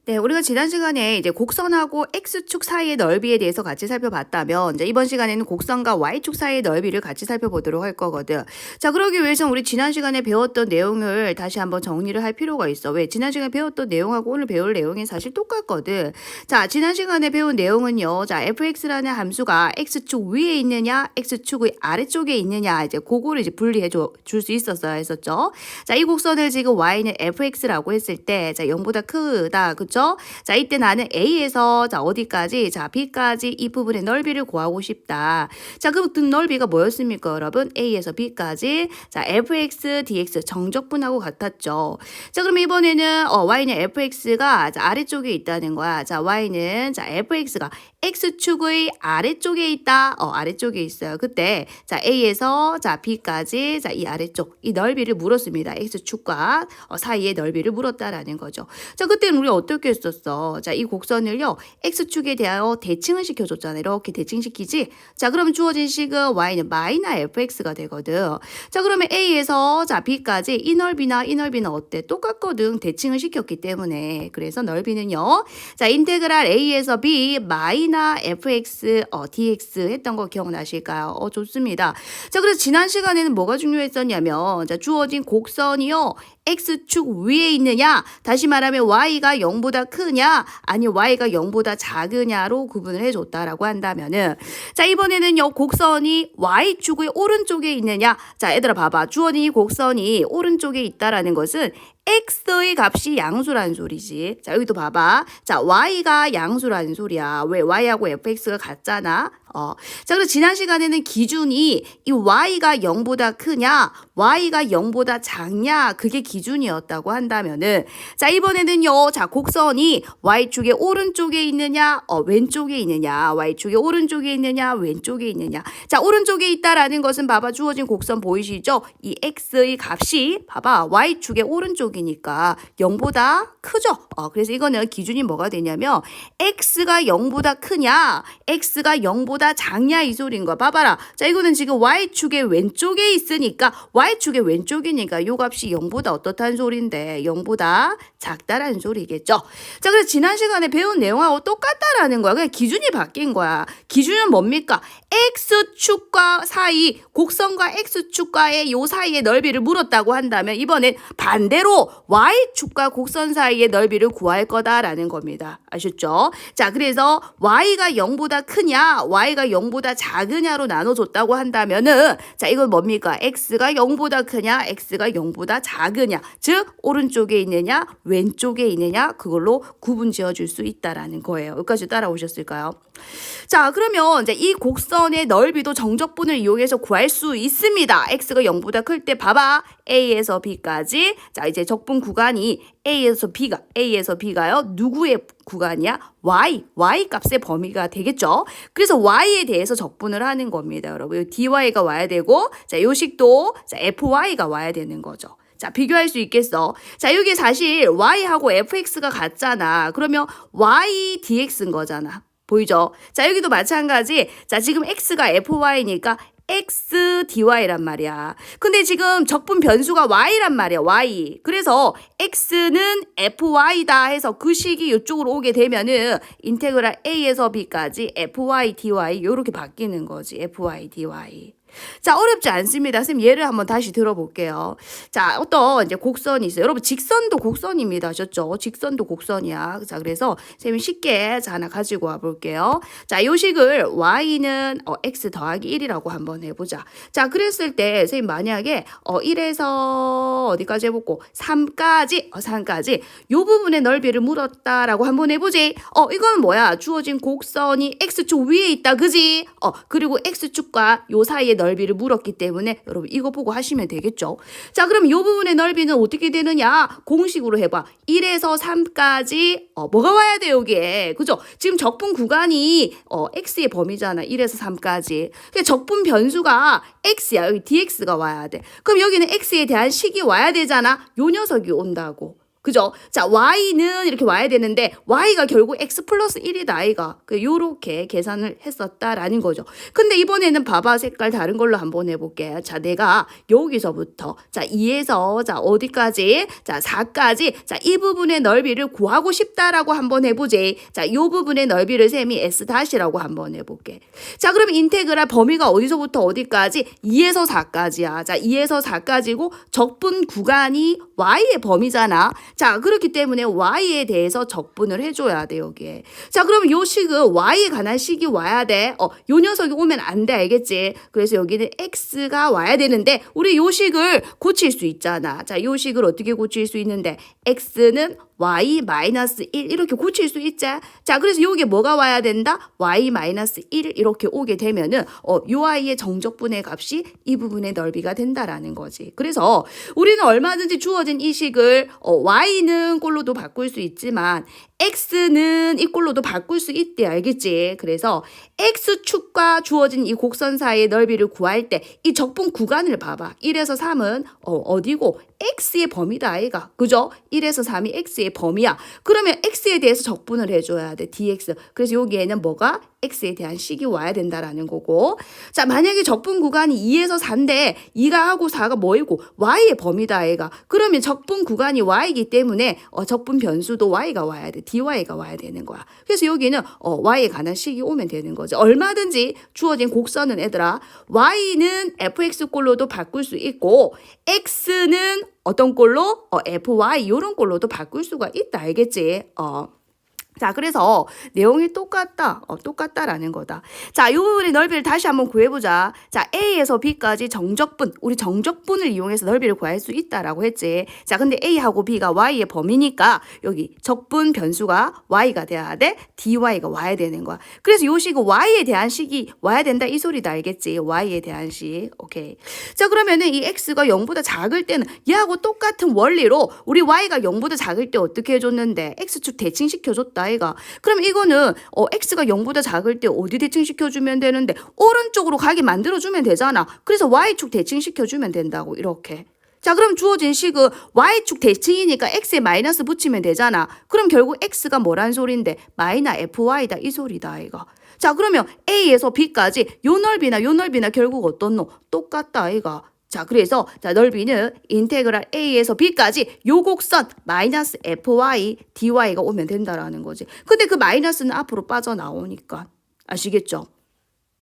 네, 우리가 지난 시간에 이제 곡선하고 X축 사이의 넓이에 대해서 같이 살펴봤다면, 이제 이번 시간에는 곡선과 Y축 사이의 넓이를 같이 살펴보도록 할 거거든. 자, 그러기 위해서 우리 지난 시간에 배웠던 내용을 다시 한번 정리를 할 필요가 있어. 왜? 지난 시간에 배웠던 내용하고 오늘 배울 내용이 사실 똑같거든. 자, 지난 시간에 배운 내용은요. 자, fx라는 함수가 X축 위에 있느냐, X축의 아래쪽에 있느냐, 이제 그거를 이제 분리해 줄 수 있었어야 했었죠. 자, 이 곡선을 지금 Y는 fx라고 했을 때, 자, 0보다 크다. 그쵸? 자, 이때 나는 A에서 자, 어디까지? 자, B까지 이 부분의 넓이를 구하고 싶다. 자, 그 넓이가 뭐였습니까, 여러분? A에서 B까지. 자, fx, dx 정적분하고 같았죠. 자, 그럼 이번에는 y는 fx가 자, 아래쪽에 있다는 거야. 자, y는 자, fx가 x축의 아래쪽에 있다. 아래쪽에 있어요. 그때 자, A에서 자, B까지 자, 이 아래쪽 이 넓이를 물었습니다. x축과 사이의 넓이를 물었다라는 거죠. 자, 그때는 우리 어떻게 했었어? 자, 이 곡선을요. x축에 대하여 대칭을 시켜줬잖아요. 이렇게 대칭시키지? 자, 그러면 주어진 식은 y는 마이너 fx가 되거든. 자, 그러면 A에서 자, B까지 이 넓이나 이 넓이는 어때? 똑같거든. 대칭을 시켰기 때문에. 그래서 넓이는요. 자, 인테그랄 A에서 B 마이너 fx dx 했던 거 기억나실까요? 좋습니다. 자, 그래서 지난 시간에는 뭐가 중요했었냐면 자, 주어진 곡선이요. x축 위에 있느냐, 다시 말하면 y가 0보다 크냐, 아니 y가 0보다 작으냐로 구분을 해줬다라고 한다면은, 자, 이번에는요, 곡선이 y축의 오른쪽에 있느냐, 자, 얘들아 봐봐. 주어진 이 곡선이 오른쪽에 있다라는 것은 x의 값이 양수라는 소리지. 자, 여기도 봐봐. 자, y가 양수라는 소리야. 왜? y하고 fx가 같잖아. 자, 그래서 지난 시간에는 기준이 이 y가 0보다 크냐, y가 0보다 작냐, 그게 기준이었다고 한다면은, 자, 이번에는요, 자, 곡선이 y축의 오른쪽에 있느냐, 왼쪽에 있느냐, y축의 오른쪽에 있느냐, 왼쪽에 있느냐. 자, 오른쪽에 있다라는 것은 봐봐, 주어진 곡선 보이시죠? 이 x의 값이 봐봐, y축의 오른쪽이니까 0보다 크죠? 그래서 이거는 기준이 뭐가 되냐면, x가 0보다 크냐, x가 0보다 작냐 이 소리인 거 봐봐라. 자, 이거는 지금 y축의 왼쪽에 있으니까 y축의 왼쪽이니까 요 값이 0보다 어떻다는 소리인데 0보다 작다라는 소리겠죠. 자, 그래서 지난 시간에 배운 내용하고 똑같다라는 거야. 그냥 기준이 바뀐 거야. 기준은 뭡니까? x축과 사이, 곡선과 x축과의 요 사이의 넓이를 물었다고 한다면 이번엔 반대로 y축과 곡선 사이의 넓이를 구할 거다라는 겁니다. 아셨죠? 자, 그래서 y가 0보다 크냐, y가 0보다 작으냐로 나눠줬다고 한다면은, 자, 이건 뭡니까? x가 0보다 크냐, x가 0보다 작으냐, 즉 오른쪽에 있느냐, 왼쪽에 있느냐, 그걸로 구분 지어줄 수 있다라는 거예요. 여기까지 따라오셨을까요? 자, 그러면 이제 이 곡선의 넓이도 정적분을 이용해서 구할 수 있습니다. x가 0보다 클 때 봐봐. A에서 B까지. 자, 이제 적분 구간이 A에서 B가요. 누구의 구간이야? Y 값의 범위가 되겠죠. 그래서 Y에 대해서 적분을 하는 겁니다, 여러분. DY가 와야 되고, 자, 요 식도 자, FY가 와야 되는 거죠. 자, 비교할 수 있겠어. 자, 여기 사실 Y하고 FX가 같잖아. 그러면 Y DX인 거잖아. 보이죠? 자, 여기도 마찬가지. 자, 지금 X가 FY니까 X DY란 말이야. 근데 지금 적분 변수가 Y란 말이야. Y. 그래서 X는 FY다 해서 그 식이 이쪽으로 오게 되면은 인테그랄 A에서 B까지 FY DY 요렇게 바뀌는 거지. FY DY. 자, 어렵지 않습니다. 선생님 예를 한번 다시 들어볼게요. 자, 어떤 이제 곡선이 있어요. 여러분 직선도 곡선입니다. 아셨죠? 직선도 곡선이야. 자, 그래서 선생님이 쉽게 자, 하나 가지고 와볼게요. 자, 요 식을 y는 x 더하기 1이라고 한번 해보자. 자, 그랬을 때 선생님 만약에 1에서 어디까지 해볼고 3까지 요 부분의 넓이를 물었다라고 한번 해보지. 이건 뭐야? 주어진 곡선이 x축 위에 있다. 그지? 그리고 x축과 요 사이의 넓이를 물었기 때문에 여러분 이거 보고 하시면 되겠죠. 자, 그럼 이 부분의 넓이는 어떻게 되느냐? 공식으로 해봐. 1에서 3까지 뭐가 와야 돼 여기에. 그죠? 지금 적분 구간이 x의 범위잖아. 1에서 3까지. 그러니까 적분 변수가 x야. 여기 dx가 와야 돼. 그럼 여기는 x에 대한 식이 와야 되잖아. 요 녀석이 온다고. 그죠? 자, y는 이렇게 와야 되는데 y가 결국 x 플러스 1이다 아이가. 요렇게 계산을 했었다라는 거죠. 근데 이번에는 봐봐 색깔 다른 걸로 한번 해볼게. 자, 내가 여기서부터 자 2에서 자 어디까지? 자 4까지 자 이 부분의 넓이를 구하고 싶다라고 한번 해보지. 자, 이 부분의 넓이를 셈이 s 다시라고 한번 해볼게. 자, 그럼 인테그랄 범위가 어디서부터 어디까지? 2에서 4까지야. 자, 2에서 4까지고 적분 구간이 y의 범위잖아. 자, 그렇기 때문에 y에 대해서 적분을 해줘야 돼, 여기에. 자, 그러면 요 식은 y에 관한 식이 와야 돼. 요 녀석이 오면 안 돼, 알겠지? 그래서 여기는 x가 와야 되는데, 우리 요 식을 고칠 수 있잖아. 자, 요 식을 어떻게 고칠 수 있는데, x는 y-1 이렇게 고칠 수 있지? 자, 그래서 요게 뭐가 와야 된다? y-1 이렇게 오게 되면은, 요 아이의 정적분의 값이 이 부분의 넓이가 된다라는 거지. 그래서 우리는 얼마든지 주어진 이 식을, y는 꼴로도 바꿀 수 있지만, x는 이 꼴로도 바꿀 수 있대, 알겠지? 그래서 x축과 주어진 이 곡선 사이의 넓이를 구할 때 이 적분 구간을 봐봐. 1에서 3은 어디고? x의 범위다 아이가. 그죠? 1에서 3이 x의 범위야. 그러면 x에 대해서 적분을 해줘야 돼. dx. 그래서 여기에는 뭐가? x에 대한 식이 와야 된다라는 거고. 자, 만약에 적분 구간이 2에서 4인데 2가 하고 4가 뭐이고? y의 범위다 아이가. 그러면 적분 구간이 y이기 때문에 적분 변수도 y가 와야 돼. dy가 와야 되는 거야. 그래서 여기는 y에 관한 식이 오면 되는 거지. 얼마든지 주어진 곡선은 얘들아 y는 fx 꼴로도 바꿀 수 있고 x는 어떤 꼴로? fy 이런 꼴로도 바꿀 수가 있다. 알겠지? 자, 그래서 내용이 똑같다라는 거다. 자, 이 부분의 넓이를 다시 한번 구해보자. 자, A에서 B까지 정적분, 우리 정적분을 이용해서 넓이를 구할 수 있다라고 했지. 자, 근데 A하고 B가 Y의 범위니까 여기 적분 변수가 Y가 돼야 돼. DY가 와야 되는 거야. 그래서 요 식은 Y에 대한 식이 와야 된다 이 소리다. 알겠지? Y에 대한 식. 오케이. 자, 그러면은 이 X가 0보다 작을 때는 얘하고 똑같은 원리로 우리 Y가 0보다 작을 때 어떻게 해줬는데 X축 대칭시켜줬다. 아이가. 그럼 이거는 x가 0보다 작을 때 어디 대칭시켜주면 되는데 오른쪽으로 가게 만들어주면 되잖아. 그래서 y축 대칭시켜주면 된다고 이렇게. 자, 그럼 주어진 식은 y축 대칭이니까 x에 마이너스 붙이면 되잖아. 그럼 결국 x가 뭐란 소린데 마이너 fy다 이 소리다 아이가. 자, 그러면 a에서 b까지 요 넓이나 결국 어떤 놈? 똑같다 아이가. 자, 그래서 자 넓이는 인테그랄 a에서 b까지 요 곡선 마이너스 fy dy가 오면 된다라는 거지. 근데 그 마이너스는 앞으로 빠져나오니까. 아시겠죠?